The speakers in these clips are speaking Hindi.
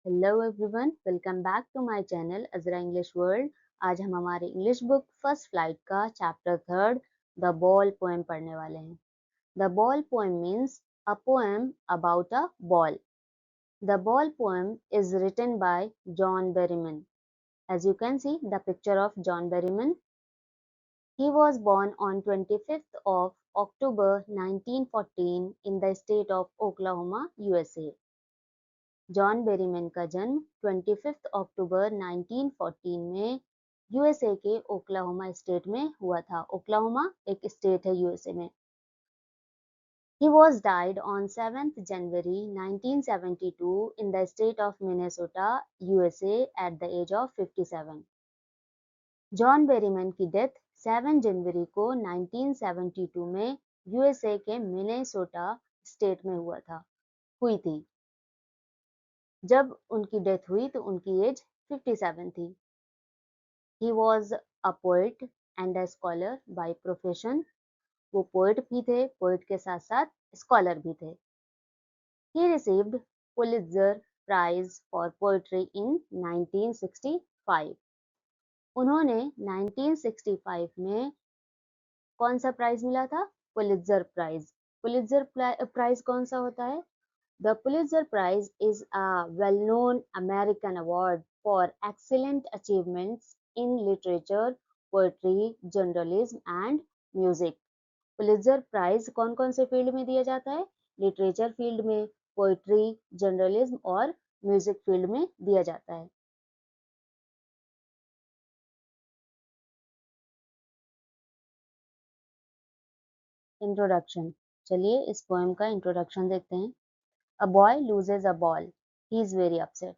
Hello everyone, welcome back to my channel Azra English world. आज हम हमारे इंग्लिश बुक फर्स्ट फ्लाइट का chapter third the ball poem पढ़ने वाले हैं। The ball poem means a poem about a ball. The ball poem is written by John Berryman. As you can see the picture of John Berryman. He was born on 25th of October 1914 in the state of Oklahoma, USA. John Berryman का जन्म 25 अक्टूबर 1914 में यूएसए के ओक्लाहोमा स्टेट में हुआ था। ओक्लाहोमा एक स्टेट है यूएसए में। He was died on 7th January 1972 in the state of Minnesota, USA at the age of 57. John Berryman की डेथ 7 जनवरी को 1972 में यूएसए के मिनेसोटा स्टेट में हुई थी। जब उनकी डेथ हुई तो उनकी एज 57 थी। He was a poet and a scholar by profession. वो पोएट भी थे, पोएट के साथ साथ स्कॉलर भी थे। He received Pulitzer prize for poetry in 1965। उन्होंने 1965 में कौन सा प्राइज मिला था? Pulitzer prize. पुलित्जर प्राइज कौन सा होता है? The Pulitzer Prize is a well-known American award for excellent achievements in literature, poetry, journalism and music. Pulitzer Prize कौन-कौन से फील्ड में दिया जाता है? लिटरेचर फील्ड में, पोएट्री, जर्नलिज्म और म्यूजिक फील्ड में दिया जाता है। इंट्रोडक्शन। चलिए इस पोएम का इंट्रोडक्शन देखते हैं। A boy loses a ball. He is very upset.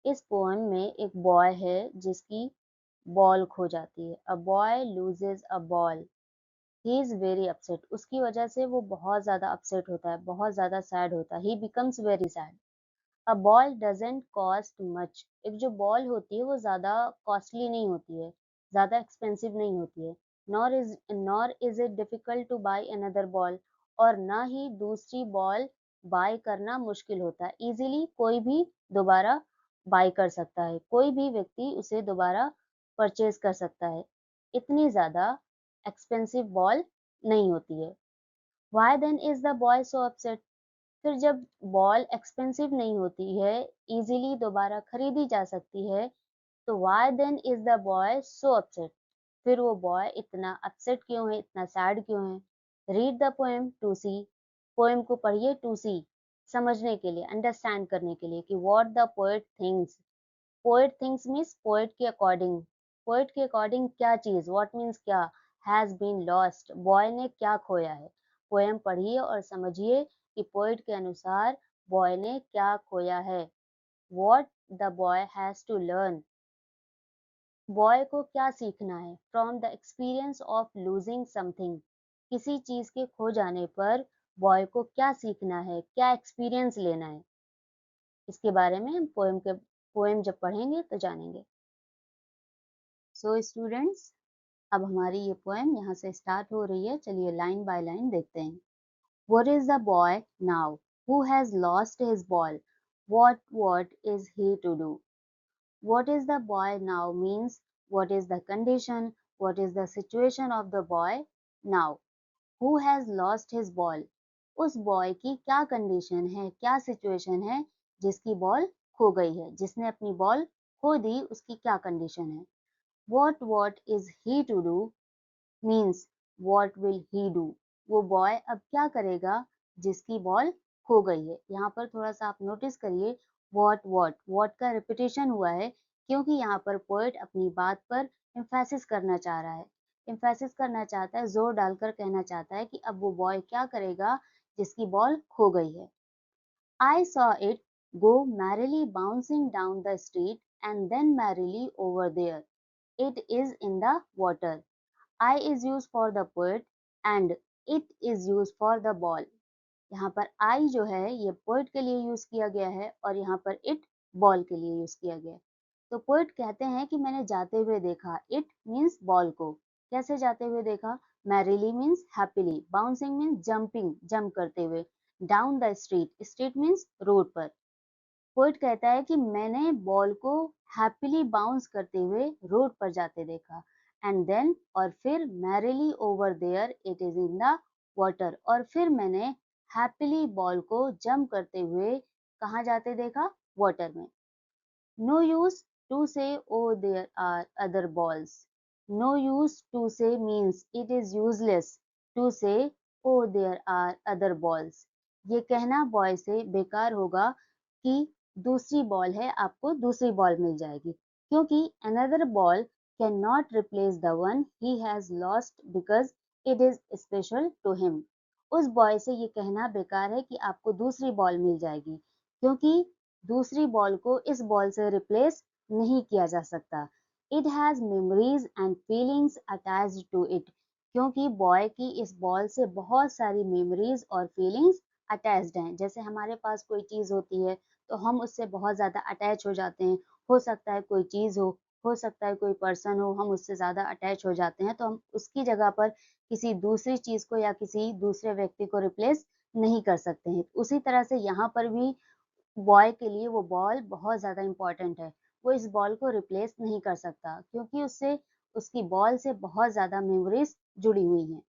इस पोएम में एक बॉय है जिसकी बॉल खो जाती है। A boy loses a ball, he is very upset. उसकी वजह से वो बहुत ज्यादा अपसेट होता है, बहुत ज्यादा सैड होता है। ही becomes very sad. A ball doesn't cost much. एक जो बॉल होती है वो ज्यादा कॉस्टली नहीं होती है, ज्यादा एक्सपेंसिव नहीं होती है। Nor is it difficult to buy another ball. और ना ही दूसरी बॉल बाय करना मुश्किल होता है। इजीली कोई भी दोबारा बाय कर सकता है, कोई भी व्यक्ति उसे दोबारा परचेज कर सकता है। इतनी ज्यादा एक्सपेंसिव बॉल नहीं होती है। Why then is the boy so upset? फिर जब बॉल एक्सपेंसिव नहीं होती है, इजीली दोबारा खरीदी जा सकती है, तो why then is the boy so upset? फिर वो बॉय इतना अपसेट क्यों है, इतना सैड क्यों है? Read the poem to see. Poem को पढ़िए टू सी, समझने के लिए, अंडरस्टैंड करने के लिए कि what the poet thinks. Poet thinks means poet के अकॉर्डिंग। पोएट के अकॉर्डिंग क्या चीज, व्हाट मीन्स क्या, हैज बीन लॉस्ट, बॉय ने क्या खोया है। पोएम पढ़िए और समझिए कि पोएट के अनुसार बॉय ने क्या खोया है। What the boy has to learn, boy को क्या सीखना है from the experience of losing something. किसी चीज के खो जाने पर बॉय को क्या सीखना है, क्या एक्सपीरियंस लेना है, इसके बारे में हम पोएम जब पढ़ेंगे तो जानेंगे। सो स्टूडेंट्स, अब हमारी ये पोएम यहाँ से स्टार्ट हो रही है। चलिए लाइन बाय लाइन देखते हैं। What is the boy now who has lost his ball? What is he to do? What is the boy now means what is the condition, what is the situation of the boy now who has lost his ball? उस बॉय की क्या कंडीशन है, क्या सिचुएशन है जिसकी बॉल खो गई है, जिसने अपनी बॉल खो दी, उसकी क्या कंडीशन है। what is he to do means what will he do? वो बॉय अब क्या करेगा जिसकी बॉल खो गई है। यहाँ पर थोड़ा सा आप नोटिस करिए, what का रिपीटेशन हुआ है क्योंकि यहाँ पर पोएट अपनी बात पर एम्फेसिस करना चाह रहा है। एम्फेसिस करना चाहता है, जोर डालकर कहना चाहता है कि अब वो बॉय क्या करेगा जिसकी बॉल खो गई है। I saw it go merrily bouncing down the street and then merrily over there. It is in the water. I is used for the poet and it is used for the ball. यहाँ पर I जो है ये पोएट के लिए यूज किया गया है और यहाँ पर it बॉल के लिए यूज किया गया है। तो पोएट कहते हैं कि मैंने जाते हुए देखा, it मीन्स बॉल को। कैसे जाते हुए देखा? Merrily means happily, bouncing means jumping, jump करते हुए, down the street, street means road पर, पोएट कहता है कि मैंने बॉल को हैप्पीली बाउंस करते हुए रोड पर जाते देखा एंड देन और फिर merrily over there it is in the water और फिर मैंने हैप्पीली बॉल को जंप करते हुए कहाँ जाते देखा वाटर में। No use to say, oh, there are other balls. No use to say means it is useless to say, oh, there are other balls. ये कहना बॉय से बेकार होगा कि दूसरी बॉल है, आपको दूसरी बॉल मिल जाएगी, क्योंकि another ball cannot replace the one he has lost because it is special to him. उस बॉय से ये कहना बेकार है कि आपको दूसरी बॉल मिल जाएगी, क्योंकि दूसरी बॉल को इस बॉल से रिप्लेस नहीं किया जा सकता। It has memories and feelings attached to it, क्योंकि बॉय की इस बॉल से बहुत सारी मेमोरीज और फीलिंग्स अटैच्ड हैं। जैसे हमारे पास कोई चीज होती है तो हम उससे बहुत ज्यादा अटैच हो जाते हैं। हो सकता है कोई चीज हो सकता है कोई पर्सन हो, हम उससे ज्यादा अटैच हो जाते हैं, तो हम उसकी जगह पर किसी दूसरी चीज को या किसी दूसरे व्यक्ति को रिप्लेस नहीं कर सकते हैं। उसी तरह से यहाँ पर भी बॉय के लिए वो बॉल बहुत ज़्यादा इम्पोर्टेंट है। वो इस बॉल को रिप्लेस नहीं कर सकता, क्योंकि उससे उसकी बॉल से बहुत ज़्यादा मेमोरीज जुड़ी हुई हैं।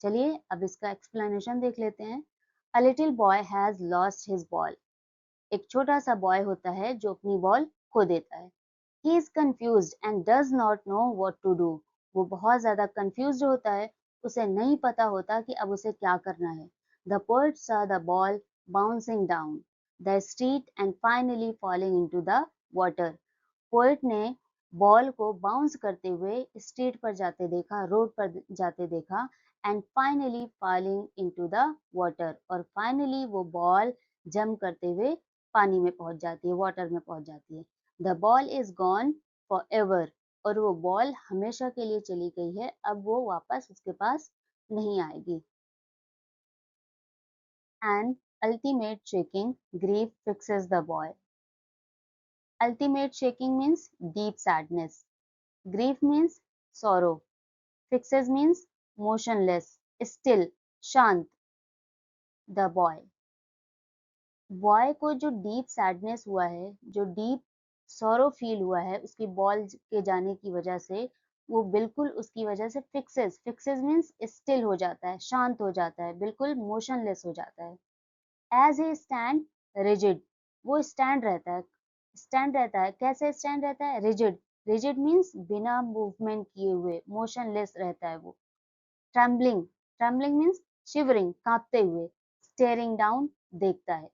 चलिए अब इसका एक्सप्लेनेशन देख लेते हैं। A little boy has lost his ball. एक छोटा सा बॉय होता है जो अपनी बॉल खो देता है। He is confused and does not know what to do. वो बहुत ज्यादा कंफ्यूज्ड होता है, उसे नहीं पता होता कि अब उसे क्या करना है। The poet saw the ball bouncing down the street and finally falling into the water. Poet ने बॉल को बाउंस करते हुए स्ट्रीट पर जाते देखा, रोड पर जाते देखा, and finally falling into the water, और फाइनली वो बॉल जंप करते हुए पानी में पहुंच जाती है, वाटर में पहुंच जाती है। The ball is gone for ever, और वो बॉल हमेशा के लिए चली गई है, अब वो वापस उसके पास नहीं आएगी। And ultimate shaking grief fixes the boy. Ultimate shaking means deep sadness. Grief means sorrow. Fixes means motionless, still, शांत. The boy. बॉय को जो डीप सैडनेस हुआ है, जो डीप सॉरो फील हुआ है उसकी बॉल के जाने की वजह से, वो बिल्कुल उसकी वजह से फिक्सेस, फिक्सेस मीन्स स्टिल हो जाता है, शांत हो जाता है, बिल्कुल मोशनलेस हो जाता है। एज ए स्टैंड रिजिड, वो स्टैंड रहता है, कैसे स्टैंड रहता है, रिजिड। रिजिड मीन्स बिना मूवमेंट किए हुए, मोशनलेस रहता है वो। ट्रम्बलिंग, ट्रम्बलिंग मीन्स शिवरिंग, कांपते हुए। स्टेयरिंग डाउन, देखता है।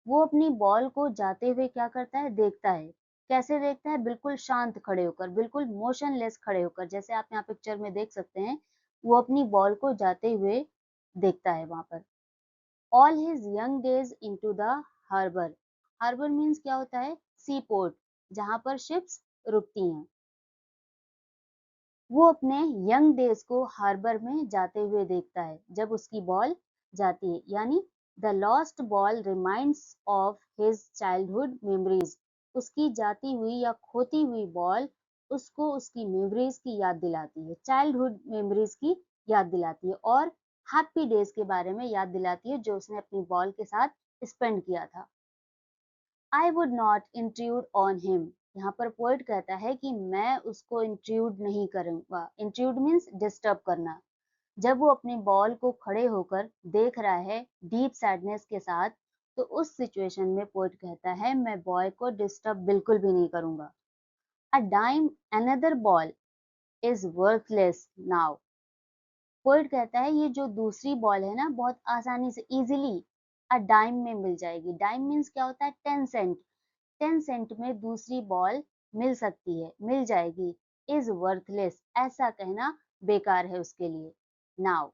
वो अपनी बॉल को जाते हुए क्या करता है, देखता है। कैसे देखता है, बिल्कुल शांत खड़े होकर, बिल्कुल मोशनलेस खड़े होकर, जैसे आप यहाँ पिक्चर में देख सकते हैं। वो अपनी बॉल को जाते हुए देखता है वहां पर। All his young days into the harbour. Harbour मीन्स क्या होता है, सी पोर्ट, जहां पर शिप्स रुकती हैं। वो अपने यंग डेज को हार्बर में जाते हुए देखता है, जब उसकी बॉल जाती है, यानी the lost ball reminds of his childhood memories. उसकी जाती हुई या खोती हुई बॉल उसको उसकी मेमोरीज की याद दिलाती है, चाइल्डहुड मेमोरीज की याद दिलाती है, और हैप्पी डेज के बारे में याद दिलाती है जो उसने अपनी बॉल के साथ स्पेंड किया था। I would not intrude on him. यहाँ पर पोएट कहता है कि मैं उसको इंट्रूड नहीं करूंगा। इंट्रूड मीन्स डिस्टर्ब करना। जब वो अपनी बॉल को खड़े होकर देख रहा है डीप सैडनेस के साथ, तो उस सिचुएशन में पोएट कहता है मैं बॉय को डिस्टर्ब बिल्कुल भी नहीं करूंगा। A dime another ball is worthless now. Poet कहता है ये जो दूसरी बॉल है ना, बहुत आसानी से इजीली अ डाइम में मिल जाएगी। डाइम मीन्स क्या होता है, 10 सेंट। 10 सेंट में दूसरी बॉल मिल सकती है, मिल जाएगी। इज वर्थलेस, ऐसा कहना बेकार है उसके लिए। नाउ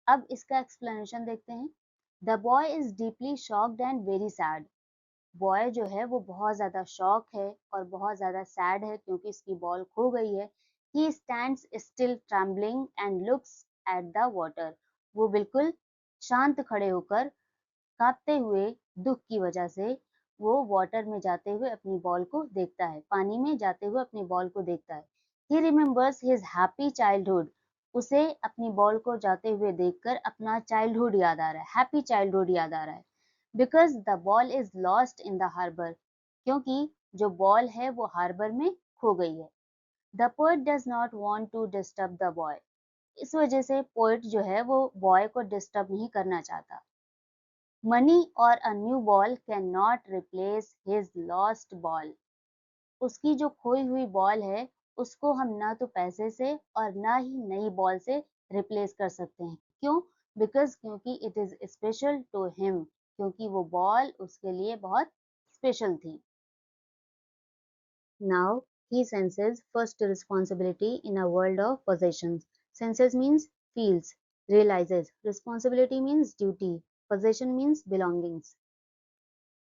अब इसका एक्सप्लेनेशन देखते हैं। The boy is deeply shocked and very sad. Boy जो है वो बहुत ज्यादा शॉक है और बहुत ज्यादा सैड है, क्योंकि इसकी बॉल खो गई है। He stands still trembling and looks at the water. वो बिल्कुल शांत खड़े होकर, कांपते हुए दुख की वजह से, वो वाटर में जाते हुए अपनी बॉल को देखता है, पानी में जाते हुए अपनी बॉल को देखता है। ही रिमेम्बर्स हिज हैप्पी चाइल्डहुड। उसे अपनी बॉल को जाते हुए देखकर अपना चाइल्डहुड याद आ रहा है, हैप्पी चाइल्डहुड याद आ रहा है। Because the ball is lost in the harbour, क्योंकि जो बॉल है वो हार्बर में खो गई है। The poet does not want to disturb the boy, इस वजह से पोएट जो है वो बॉय को डिस्टर्ब नहीं करना चाहता। मनी और a new ball can not replace his lost ball, उसकी जो खोई हुई बॉल है उसको हम ना तो पैसे से और ना ही नई बॉल से रिप्लेस कर सकते हैं। क्यों? बिकॉज क्योंकि it is special to him, क्योंकि वो बॉल उसके लिए बहुत स्पेशल थी। Now, he senses first responsibility in a world of possessions. Senses means feels, realizes. Responsibility means duty. Possession means belongings.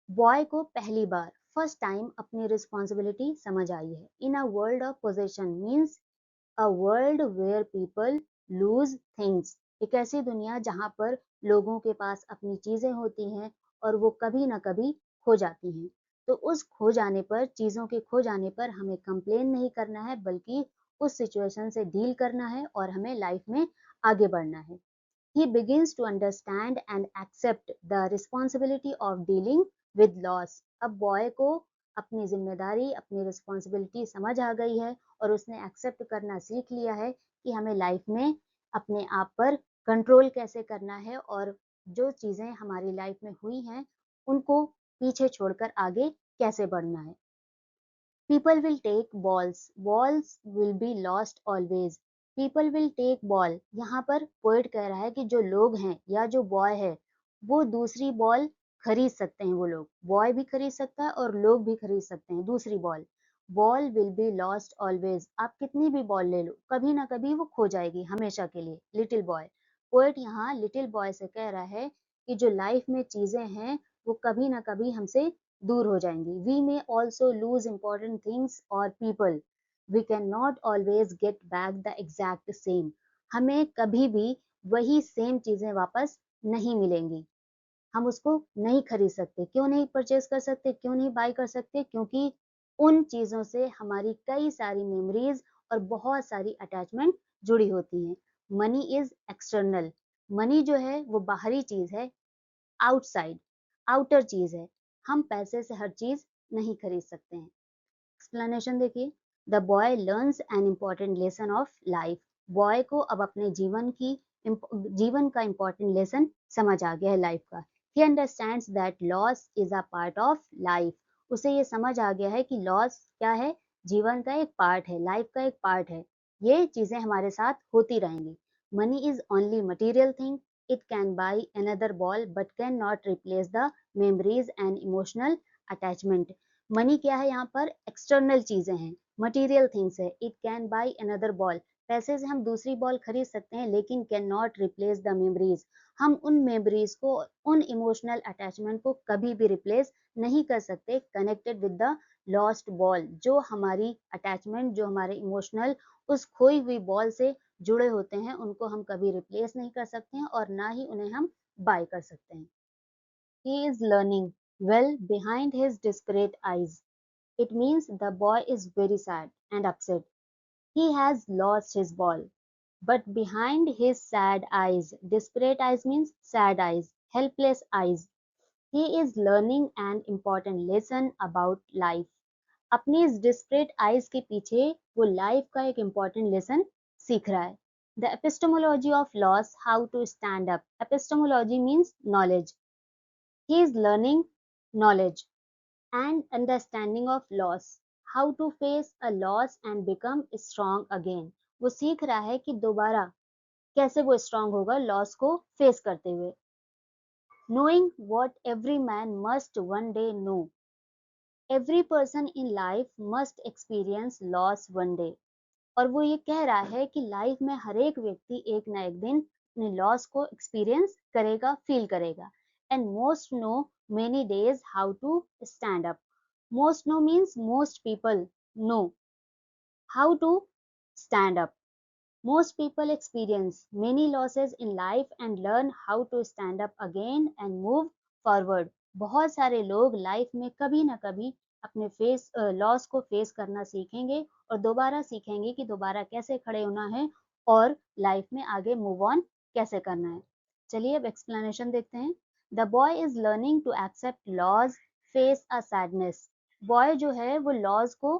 Boy को पहली बार फर्स्ट टाइम अपनी रिस्पॉन्सिबिलिटी समझ आई है। In a world of possession means a world where people lose things, एक ऐसी दुनिया जहाँ पर लोगों के पास अपनी चीजें होती हैं और वो कभी ना कभी खो जाती हैं। तो उस खो जाने पर, चीजों के खो जाने पर हमें कंप्लेन नहीं करना है, बल्कि उस सिचुएशन से डील करना है और हमें लाइफ में आगे बढ़ना है। He begins to understand and accept the responsibility of dealing with loss. अब बॉय को अपनी जिम्मेदारी, अपनी रिस्पॉन्सिबिलिटी समझ आ गई है और उसने एक्सेप्ट करना सीख लिया है कि हमें लाइफ में अपने आप पर कंट्रोल कैसे करना है और जो चीजें हमारी लाइफ में हुई हैं उनको पीछे छोड़कर आगे कैसे बढ़ना है। People will take balls, balls will be lost always. People will take ball. यहाँ पर पोएट कह रहा है कि जो लोग हैं या जो बॉय है वो दूसरी बॉल खरीद सकते हैं। वो लोग, बॉय भी खरीद सकता है और लोग भी खरीद सकते हैं दूसरी ball. Ball will be lost always, आप कितनी भी बॉल ले लो कभी ना कभी वो खो जाएगी हमेशा के लिए। लिटिल बॉय, पोएट यहाँ लिटिल बॉय से कह रहा है कि जो लाइफ में चीजें हैं वो कभी ना कभी हमसे दूर हो जाएंगी। We may also lose important things और people, we can not always get back the exact same, हमें कभी भी वही सेम चीजें वापस नहीं मिलेंगी। हम उसको नहीं खरीद सकते। क्यों नहीं परचेज कर सकते, क्यों नहीं बाय कर सकते? क्योंकि उन चीजों से हमारी कई सारी मेमोरीज और बहुत सारी अटैचमेंट जुड़ी होती हैं। मनी इज एक्सटर्नल, मनी जो है वो बाहरी चीज है, आउटसाइड, आउटर चीज है। हम पैसे से हर चीज नहीं खरीद सकते हैं। एक्सप्लेनेशन देखिए, the boy learns an important lesson of life, boy को अब अपने जीवन का इम्पॉर्टेंट लेसन समझ आ गया है लाइफ का। He understands that loss is a part of life, उसे ये समझ आ गया है कि लॉस क्या है, जीवन का एक पार्ट है, लाइफ का एक पार्ट है। ये चीजें हमारे साथ होती रहेंगी। Money is only material thing, it can buy another ball but cannot replace the memories and emotional attachment. Money क्या है यहाँ पर? एक्सटर्नल चीजें हैं, मटेरियल थिंग्स है। It can buy another ball, पैसे से हम दूसरी बॉल खरीद सकते हैं, लेकिन can not replace the memories, हम उन मेमोरीज को, उन इमोशनल अटैचमेंट को कभी भी रिप्लेस नहीं कर सकते connected with the lost ball. जो हमारी अटैचमेंट, जो हमारे इमोशनल उस खोई हुई बॉल से जुड़े होते हैं, उनको हम कभी रिप्लेस नहीं कर सकते हैं और ना ही उन्हें हम बाय कर सकते हैं। He is learning well behind his discreet eyes. It means the boy is very sad and upset. He has lost his ball. But behind his sad eyes, discreet eyes means sad eyes, helpless eyes, he is learning an important lesson about life. अपनी इस डिस्क्रीट आइज के पीछे वो लाइफ का एक इम्पॉर्टेंट लेसन सीख रहा है। The epistemology of loss, how to stand up. Epistemology means knowledge, he is learning knowledge and understanding of loss, how to face a loss and become strong again। वो सीख रहा है कि दोबारा कैसे वो स्ट्रांग होगा लॉस को फेस करते हुए। knowing what every man must one day know, every person in life must experience loss one day। और वो ये कह रहा है कि लाइफ में हर एक व्यक्ति एक ना एक दिन अपने लॉस को एक्सपीरियंस करेगा, फील करेगा। And most know many days how to stand up. Most know means most people know how to stand up. Most people experience many losses in life and learn how to stand up again and move forward। बहुत सारे लोग लाइफ में कभी ना कभी अपने लॉस को फेस करना सीखेंगे और दोबारा सीखेंगे कि दोबारा कैसे खड़े होना है और लाइफ में आगे मूव ऑन कैसे करना है। चलिए अब एक्सप्लेनेशन देखते हैं। The boy is learning to accept loss, face a sadness. Boy जो है वो लॉज को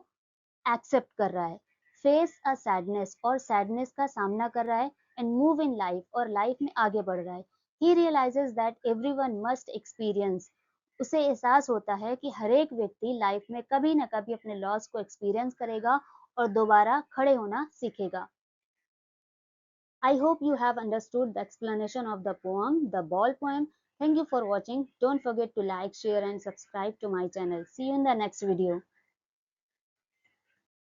एक्सेप्ट कर रहा है, फेस अ सैडनेस और सैडनेस का सामना कर रहा है, एंड मूव इन लाइफ और लाइफ में आगे बढ़ रहा है। He realizes that everyone must experience. उसे एहसास होता है कि हर एक व्यक्ति लाइफ में कभी ना कभी अपने लॉस को एक्सपीरियंस करेगा और दोबारा खड़े होना सीखेगा। I hope you have understood the explanation of the poem, The Ball Poem. Thank you for watching. Don't forget to like, share and subscribe to my channel. See you in the next video.